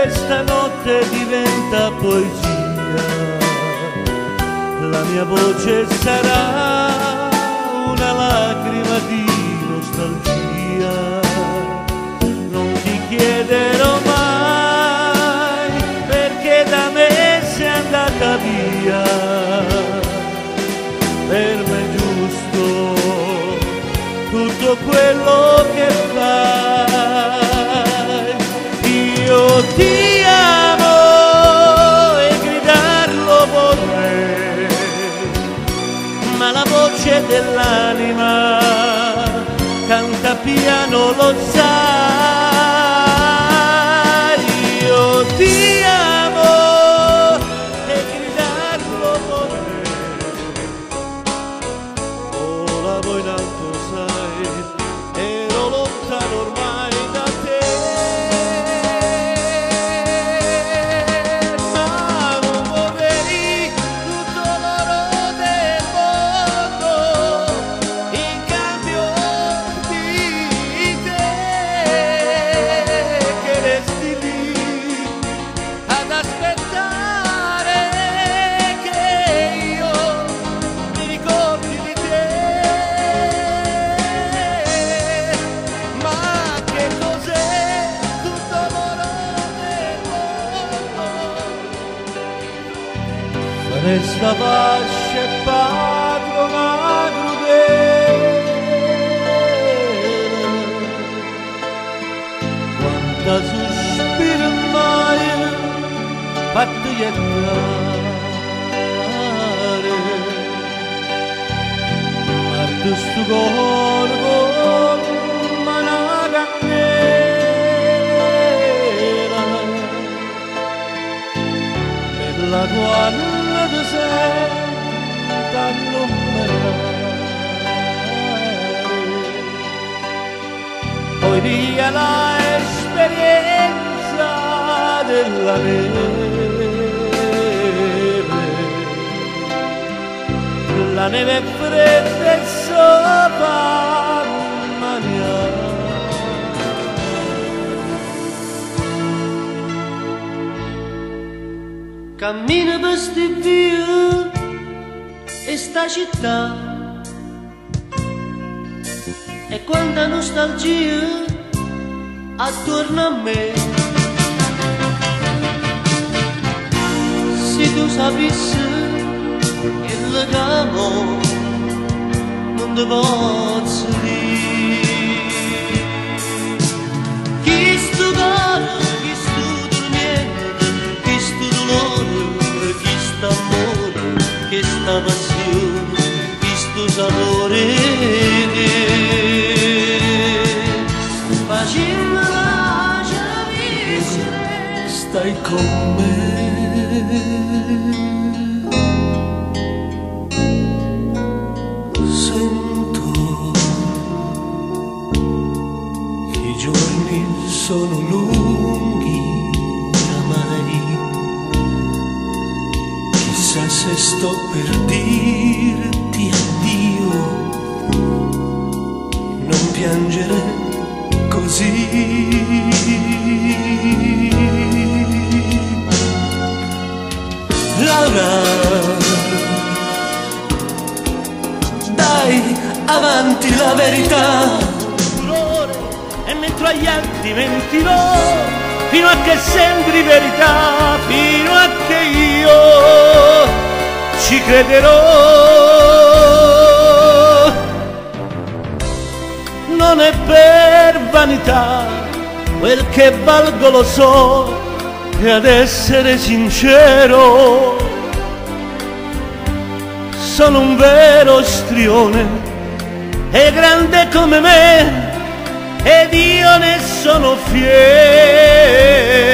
questa notte diventa poesia, la mia voce sarà una lacrima di nostalgia. Non ti chiederò mai perché da me sei andata via, per me è giusto tutto quello che fai. Io ti amo e gridarlo vorrei, ma la voce dell'anima canta piano, lo sai. Io ti amo e gridarlo vorrei, oh la vuoi in alto sai, ero lontano ormai da te, ma non vorrei tutto l'oro del mondo in cambio di te, che resti lì ad aspettare che io mi ricordi di te. Ma che cos'è tutto l'oro del mondo? Resta vascia e padrona crudele, quanta sospiro mai fatto gettare, ardo sto corpo come una candela, per la quale ti sento allontanare. Poi via l'esperienza della neve, la neve è fredda e sopra maniera. Cammina per sti vie e sta città, e quanta nostalgia attorno a me. Se tu sapessi il legame non ti posso dire, chi sto cuore, chi sto dormiente, chi sto dolore, chi sta amore, chi sta passione, chi sto sapore. Facciamola capire, stai con me. Sento che i giorni sono lunghi oramai, chissà se sto per dirti addio, non piangere così. Laura, dai avanti la verità, e mentre agli altri mentirò, fino a che sembri verità, fino a che io ci crederò. Non è per vanità, quel che valgo lo so, e ad essere sincero sono un vero strione, è grande come me ed io ne sono fiero.